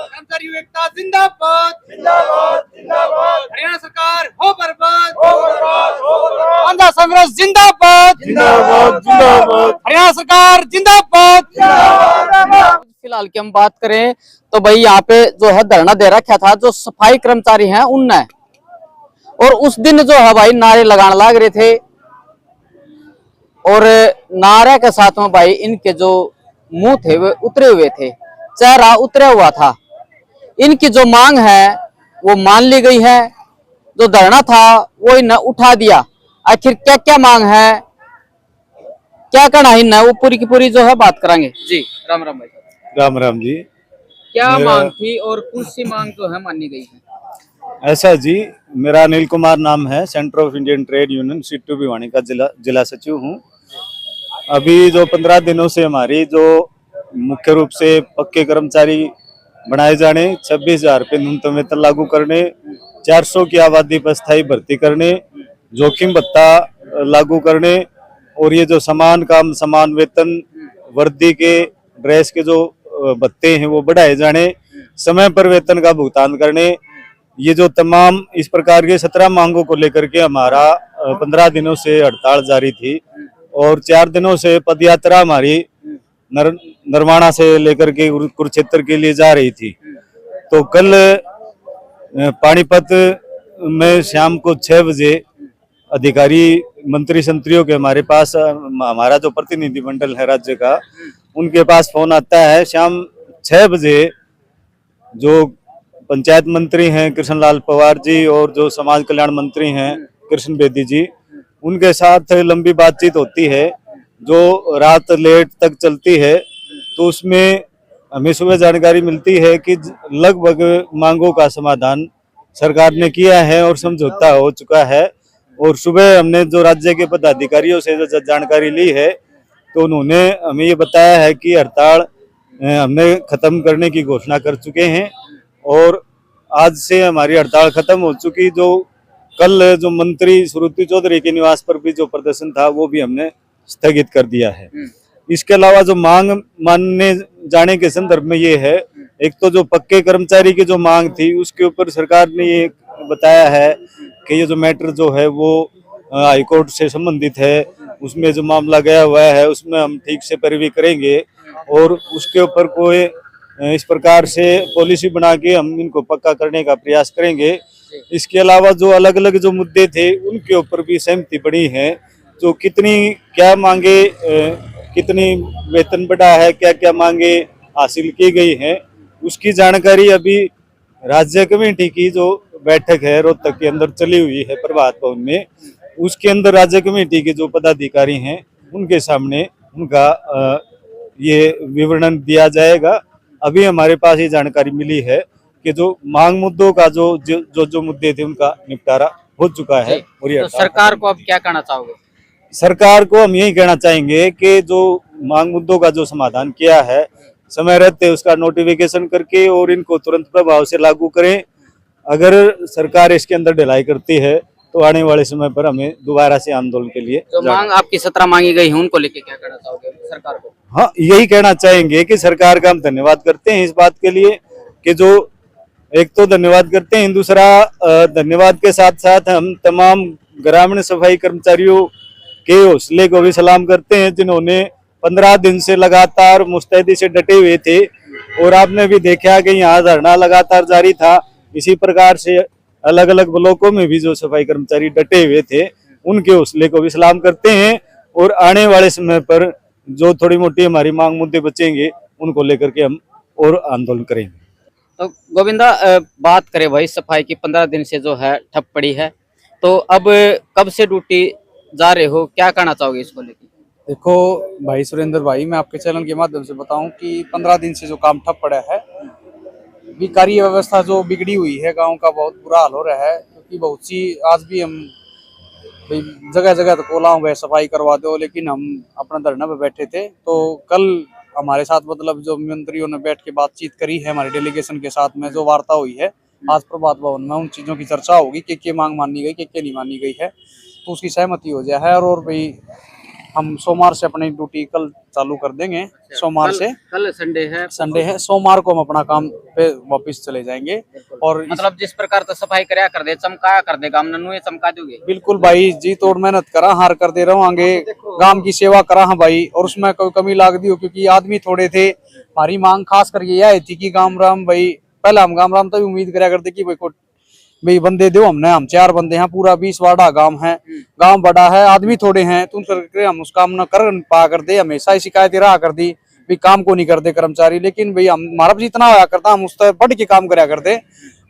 कर्मचारी एकता जिंदाबाद जिंदाबाद जिंदाबाद हरियाणा सरकार हो बर्बाद हो बर्बाद हो बर्बाद पंजा संघर्ष जिंदाबाद जिंदाबाद जिंदाबाद हरियाणा सरकार जिंदाबाद जिंदाबाद। फिलहाल की हम बात करें तो भाई यहाँ पे जो है धरना दे रखा था जो सफाई कर्मचारी हैं उनने, और उस दिन जो है भाई नारे लगाने लग रहे थे, और नारे के साथ में भाई इनके जो मुंह थे वे उतरे हुए थे, चेहरा उतरा हुआ था। इनकी जो मांग है वो मान ली गई है, जो धरना था वो इन्हें उठा दिया। आखिर क्या क्या मांग है, क्या कहना है इन्हें, वो पूरी की पूरी जो है बात करेंगे। जी राम राम भाई। राम राम जी। क्या मांग थी और कौन सी मांग जो है मानी गई है? ऐसा जी, मेरा अनिल कुमार नाम है, centre of Indian trade union CITU Bhiwani का जिला सचिव हूँ। अभी जो 15 दिनों से हमारी जो मुख्य रूप से पक्के कर्मचारी बनाए जाने, 26,000 रुपये न्यूनतम वेतन लागू करने, 400 की आबादी पर स्थायी भर्ती करने, जोखिम भत्ता लागू करने, और ये जो समान काम समान वेतन, वर्दी के ड्रेस के जो भत्ते हैं वो बढ़ाए जाने, समय पर वेतन का भुगतान करने, ये जो तमाम इस प्रकार के 17 मांगों को लेकर के हमारा 15 दिनों से हड़ताल जारी थी। और 4 दिनों से पदयात्रा हमारी नरवाना से लेकर के कुरुक्षेत्र के लिए जा रही थी। तो कल पानीपत में शाम को 6 बजे अधिकारी मंत्री संतरियों के हमारे पास, हमारा जो प्रतिनिधिमंडल है राज्य का, उनके पास फोन आता है। शाम 6 बजे जो पंचायत मंत्री हैं कृष्णलाल पवार जी और जो समाज कल्याण मंत्री हैं कृष्ण बेदी जी, उनके साथ लंबी बातचीत होती है जो रात लेट तक चलती है। तो उसमें हमें सुबह जानकारी मिलती है कि लगभग मांगों का समाधान सरकार ने किया है और समझौता हो चुका है। और सुबह हमने जो राज्य के पदाधिकारियों से जो जानकारी ली है तो उन्होंने हमें ये बताया है कि हड़ताल हमने खत्म करने की घोषणा कर चुके हैं और आज से हमारी हड़ताल खत्म हो चुकी। जो कल जो मंत्री श्रुति चौधरी के निवास पर भी जो प्रदर्शन था वो भी हमने स्थगित कर दिया है। इसके अलावा जो मांग मानने जाने के संदर्भ में ये है, एक तो जो पक्के कर्मचारी की जो मांग थी उसके ऊपर सरकार ने ये बताया है कि ये जो मैटर जो है वो हाईकोर्ट से संबंधित है, उसमें जो मामला गया हुआ है उसमें हम ठीक से पैरवी करेंगे और उसके ऊपर कोई इस प्रकार से पॉलिसी बना के हम इनको पक्का करने का प्रयास करेंगे। इसके अलावा जो अलग अलग जो मुद्दे थे उनके ऊपर भी सहमति बनी है, जो कितनी क्या मांगे, कितनी वेतन बढ़ा है, क्या क्या मांगे हासिल की गई हैं, उसकी जानकारी अभी राज्य कमेटी की जो बैठक है रोहतक के अंदर चली हुई है प्रभात भवन में, उसके अंदर राज्य कमेटी के जो पदाधिकारी हैं उनके सामने उनका ये विवरण दिया जाएगा। अभी हमारे पास ये जानकारी मिली है कि जो मांग मुद्दों का जो मुद्दे थे उनका निपटारा हो चुका है। और तो सरकार को अब क्या कहना चाहोगे? सरकार को हम यही कहना चाहेंगे कि जो मांग मुद्दों का जो समाधान किया है समय रहते उसका नोटिफिकेशन करके और इनको तुरंत प्रभाव से लागू करें। अगर सरकार इसके अंदर ढिलाई करती है तो आने वाले समय पर हमें दोबारा से आंदोलन के लिए जो मांग आपकी 17 मांगी गई है उनको लेके क्या कहना चाहोगे सरकार को? हाँ, यही कहना चाहेंगे कि सरकार का हम धन्यवाद करते हैं इस बात के लिए कि जो एक तो धन्यवाद करते हैं, दूसरा धन्यवाद के साथ साथ हम तमाम ग्रामीण सफाई कर्मचारियों के हौसले को भी सलाम करते हैं जिन्होंने 15 दिन से लगातार मुस्तैदी से डटे हुए थे। और आपने भी देखा कि यहाँ धरना लगातार जारी था। इसी प्रकार से अलग अलग ब्लॉकों में भी जो सफाई कर्मचारी डटे हुए थे उनके हौसले को भी सलाम करते हैं। और आने वाले समय पर जो थोड़ी मोटी हमारी मांग मुद्दे बचेंगे उनको लेकर के हम और आंदोलन करेंगे। तो गोविंदा, बात करें भाई सफाई की 15 दिन से जो है ठप पड़ी है, तो अब कब से ड्यूटी जा रहे हो, क्या कहना चाहोगे इसको लेकर? देखो भाई सुरेंद्र भाई, मैं आपके चैनल के माध्यम से बताऊं कि 15 दिन से जो काम ठप पड़ा है, कार्य व्यवस्था जो बिगड़ी हुई है, गांव का बहुत बुरा हाल हो रहा है। क्योंकि बहुत सी आज भी हम जगह जगह तो बोला हूँ भाई सफाई करवा दो, लेकिन हम अपना धरना पे बैठे थे। तो कल हमारे साथ मतलब जो मंत्रियों ने बैठ के बातचीत करी है हमारे डेलीगेशन के साथ में, जो वार्ता हुई है आज प्रभात भवन में, उन चीज़ों की चर्चा होगी कि मांग मानी गई, कि नहीं मानी गई है, तो उसकी सहमति हो जाए है। और भाई हम सोमवार से अपनी ड्यूटी कल चालू कर देंगे। सोमवार से कल संडे है। सोमवार को हम अपना काम पे वापस चले जाएंगे। और मतलब जिस प्रकार तो सफाई कराया कर दे, चमकाया कर दे, गाम नन्नू ये चमका दोगे। बिल्कुल भाई, जी तोड़ मेहनत करा, हार कर दे रहा आगे गांव की सेवा करा हाँ भाई। और उसमें कोई कमी लाग दी हो, क्योंकि आदमी थोड़े थे। हमारी मांग खास करके यह थी कि गाम राम भाई, पहले हम गाम राम तभी उम्मीद करा करते कि भाई बंदे दो हमने, हम 4 बंदे हैं, पूरा 20 वार्डा गांव है, गांव बड़ा है, आदमी थोड़े हैं, तुम करके हम उस काम न कर पा कर दे। हमेशा ही शिकायतें रहा कर दी भाई काम को नहीं करते कर्मचारी, लेकिन भाई हमारा जितना होया करता हम उस तरह बढ़ के काम कराया करते।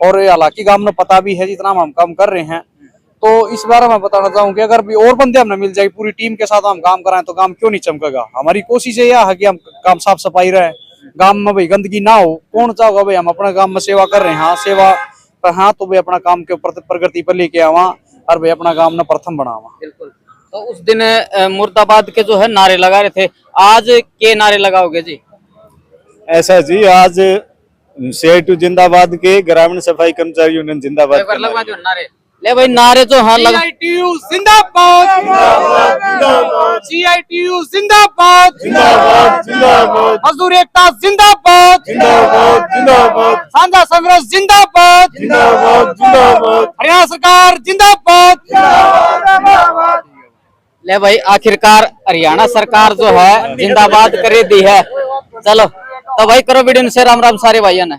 और हालांकि गांव में पता भी है जितना हम काम कर रहे हैं। तो इस बारे में बताना चाहूँ कि अगर भी और बंदे हमें मिल जाए, पूरी टीम के साथ हम काम कराएं तो काम क्यों नहीं चमकेगा। हमारी कोशिश यह है कि हम काम साफ सफाई रहे, गांव में भाई गंदगी ना हो। कौन चाहोगा भाई हम अपने गांव में सेवा कर रहे हैं, हाँ सेवा पर हाँ, तो भाई अपना काम के ऊपर प्रगति पर लेके आवा और भाई अपना काम न प्रथम बनावा। बिल्कुल। तो उस दिन मुर्दाबाद के जो है नारे लगा रहे थे, आज के नारे लगाओगे जी? ऐसा जी, आज CITU जिंदाबाद के ग्रामीण सफाई कर्मचारी यूनियन जिंदाबाद एक बार के लगवा नारे। दो नारे। ले भाई नारे जो हाँ लगा। CITU जिंदाबाद, CITU जिंदाबाद, जिंदाबाद जिंदाबाद मजदूर एकता जिंदाबाद, जिंदाबाद जिंदाबाद साझा संघर्ष जिंदाबाद, जिंदाबाद जिंदाबाद हरियाणा सरकार जिंदाबाद। ले भाई आखिरकार हरियाणा सरकार जो है जिंदाबाद कर दी है। चलो तो भाई करो वीडियो से राम राम सारे भाइयों ने।